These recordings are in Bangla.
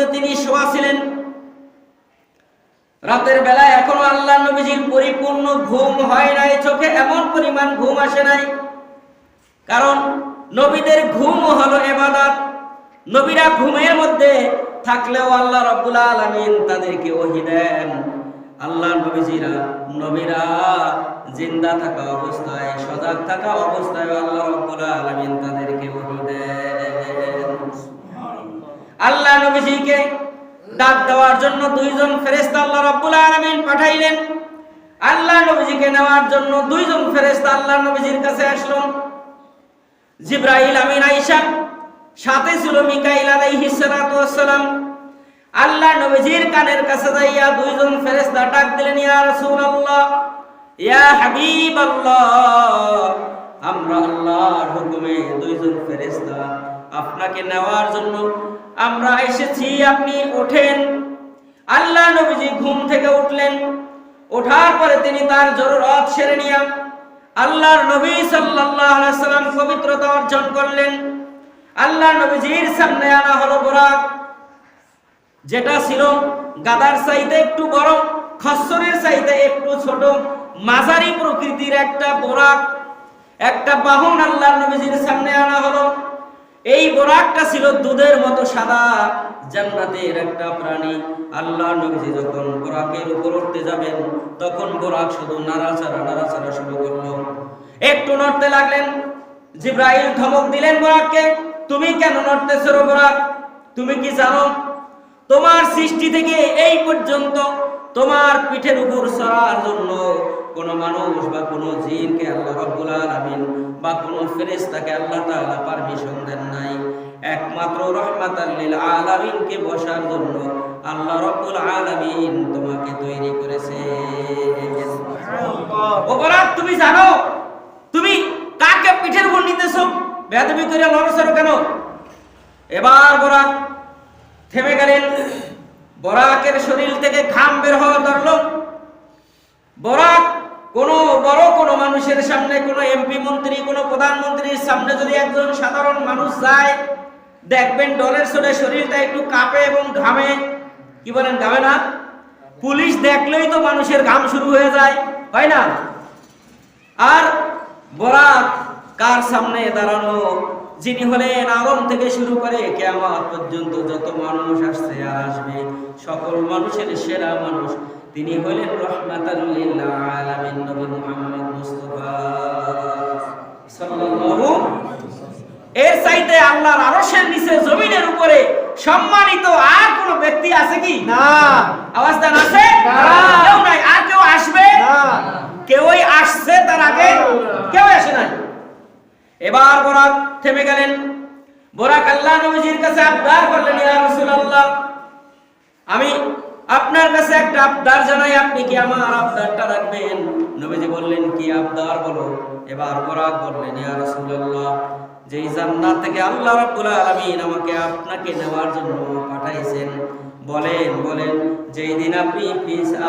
মধ্যে তিনি শোয়া ছিলেন। রাতের বেলায় এখনো আল্লাহ নবীজির পরিপূর্ণ ঘুম হয় নাই, চোখে এমন পরিমাণ ঘুম আসে নাই। কারণ নবীদের ঘুম হলো ইবাদত। নবীরা ঘুমের মধ্যে থাকলেও আল্লাহ রাব্বুল আলামিন তাদেরকে ওহী দেন। আল্লাহ নবীরা জিন্দা থাকা অবস্থায়, সজাগ থাকা অবস্থায় আল্লাহ রাব্বুল আলামিন তাদেরকে ওহী দেন। আল্লাহ নবীজিকে ডাক দেওয়ার জন্য দুইজন ফেরেশতা আল্লাহ রাব্বুল আলামিন পাঠাইলেন। আল্লাহ নবীজিকে নেওয়ার জন্য দুইজন ফেরেশতা আল্লাহ নবীজির কাছে আসলো। জিবরাইল আমিন আয়েশা, সাথে ছিল মিকাইল আলাইহিস সালাতু ওয়াস সালাম। আল্লাহ নবীজির কানের কাছে যাইয়া দুইজন ফেরেশতা ডাক দিলেন, ইয়া রাসূলুল্লাহ, ইয়া হাবিবাল্লাহ, আমরা আল্লাহর হুকুমে দুইজন ফেরেশতা আপনাকে নেওয়ার জন্য আমরা এসেছি, আপনি ওঠেন। আল্লাহ নবীজি ঘুম থেকে উঠলেন। ওঠার পরে তিনি তার জরুরত সেরে নিয়ে আল্লাহর নবী সাল্লাল্লাহু আলাইহি সাল্লাম পবিত্রতা অর্জন করলেন। আল্লাহ নবীজির সামনে আনা হলো বুরাক, যেটা ছিল গাদার চাইতে একটু বড়, খচ্চরের চাইতে একটু ছোট, মাঝারি প্রকৃতির একটা বুরাক, একটা বাহন আল্লাহর নবীজির সামনে আনা হলো। এই বুরাকটা ছিল দুধের মতো সাদা, জান্নাতের একটা প্রাণী। আল্লাহর নবীজি যখন বুরাকের উপর উঠতে যাবেন, তখন বুরাক শুধু নাড়াচাড়া শুরু করলো। একটু নড়তে লাগলেন। জিবরাইল ধমক দিলেন বুরাককে, তুমি কেন নড়তেছো রে বুরাক? তুমি কি জানো তোমার সৃষ্টি থেকে এই পর্যন্ত তোমার পিঠের উপর চড়ার জন্য কোন মানুষ বা কোন জিনকে আল্লাহ রাব্বুল আলামিন বা কোন ফেরেশতাকে আল্লাহ তাআলা পারমিশন দেন নাই। একমাত্র রাহমাতাল লিল আলামিনকে বসার জন্য আল্লাহ রাব্বুল আলামিন তোমাকে তৈরি করেছে। সুবহানাল্লাহ। ও বুরাক, তুমি জানো তুমি কাকে পিঠের উপর নিতেছো? বেয়াদবি করে লড়ছরো কেন? এবার বুরাক থেমে গেলেন। বুরাকের শরীর থেকে ঘাম বের হওয়া ধরলো। বুরাক কোনো বড় কোনো মানুষের সামনে, কোনো এমপি মন্ত্রী, কোনো প্রধানমন্ত্রীর সামনে যদি একজন সাধারণ মানুষ যায়, দেখবেন ডলের চলে শরীরটা একটু কাঁপে এবং ঘামে। কি বলেন, ঘামে না? পুলিশ দেখলেই তো মানুষের ঘাম শুরু হয়ে যায়, হয় না? আর বুরাক কার সামনে দাঁড়ানো? যিনি হলেন আদম থেকে শুরু করে কিয়ামত পর্যন্ত যত মানুষ আসছে আর আসবে, সকল মানুষের সেরা মানুষ তিনি হলেন রাহমাতাল লিল আলামিন, নবী মুহাম্মদ মুস্তাফা সাল্লাল্লাহু। এর চাইতে আল্লাহর আরশের নিচে জমিনের উপরে সম্মানিত আর কোন ব্যক্তি আছে কি? না। আওয়াজ দেন, আছে? না। কেউ নাই। আর কেউ আসবে? না। কেউই আসছে তার আগে? কেউ আসে নাই। এবার বুরাক থেমে গেলেন। বুরাক আল্লাহ নবীজির কাছে আবদার করলেন, ইয়া রাসূলুল্লাহ, আমি আপনার কাছে একটা আবদার জানাই, আপনি কি আমার আবদারটা রাখবেন? নবীজি বললেন, কি আবদার বলো? এবার বুরাক বললেন, ইয়া রাসূলুল্লাহ, যেই জান্নাত থেকে আল্লাহ রাব্বুল আলামিন আমাকে আপনাকে নেওয়ার জন্য পাঠাইছেন, বলেন যেই দিন আপনি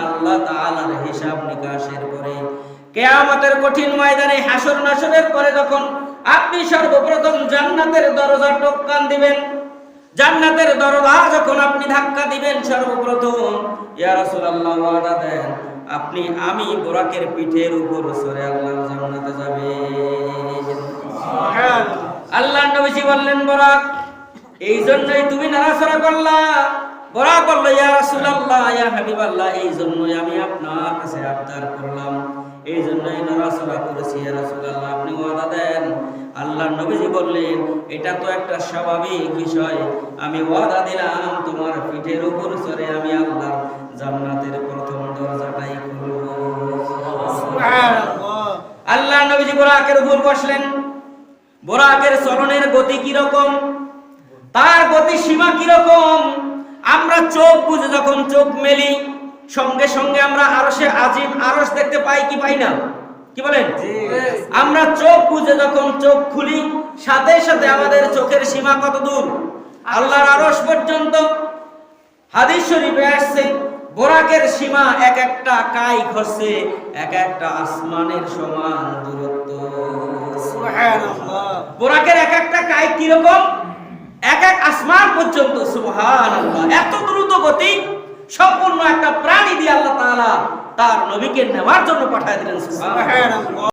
আল্লাহ তাআলার হিসাব নিকাশের পরে কিয়ামতের কঠিন ময়দানে হাসর নাসরের পরে যখন আপনি সর্বপ্রথম জান্নাতের দরজা টপকান দিবেন, জান্নাতের দরজা যখন আপনি ধাক্কা দিবেন সর্বপ্রথম, ইয়া রাসূলুল্লাহ ওয়াদা দেন আপনি আমি বুরাকের পিঠের উপর চড়ে আল্লাহর জান্নাতে যাবেন। সুবহানাল্লাহ। আল্লাহর নবীজি বললেন, বুরাক, এই জন্যই তুমি নাড়াচাড়া করলা? বুরাক বলল, ইয়া রাসূলুল্লাহ, ইয়া হাবিবাল্লাহ, এই জন্যই আমি আপনার কাছে আবদার করলাম, এই জন্যই নাড়াচাড়া করেছি। ইয়া রাসূলুল্লাহ, আপনি ওয়াদা দেন। আল্লাহর নবীজি বললেন, এটা তো একটা স্বাভাবিক বিষয়, আমি ওয়াদা দিলাম তোমার পিঠের উপর চড়ে আমি আল্লাহর জান্নাতের প্রথম দরজাটাই খুলব। সুবহানাল্লাহ। আল্লাহর নবীজি বুরাকের উপর বসলেন। বুরাকের চলনের গতি কি রকম, তার গতি সীমা কি রকম, আমরা চোখ বুঝে যখন চোখ মেলি সঙ্গে সঙ্গে আমরা আরশে আজিম, আরশ দেখতে পাই কি পাই না? কি বলেন? আমরা চোখ বুঝে যখন চোখ খুলি, সাথে সাথে আমাদের চোখের সীমা কত দূর? আল্লাহর আরশ পর্যন্ত। হাদিস শরীফে আসছে, বুরাকের সীমা এক একটা কাইক হচ্ছে এক একটা আসমানের সমান দূরত্ব। সুবহানাল্লাহ। বুরাকের এক একটা কাইক কি রকম? এক এক আসমান পর্যন্ত। সুবহানাল্লাহ, এত দ্রুত গতি সম্পূর্ণ একটা প্রাণী দিয়ে আল্লাহ তাআলা তার নবীকে নেওয়ার জন্য পাঠিয়ে দিলেন। সুবহানাল্লাহ।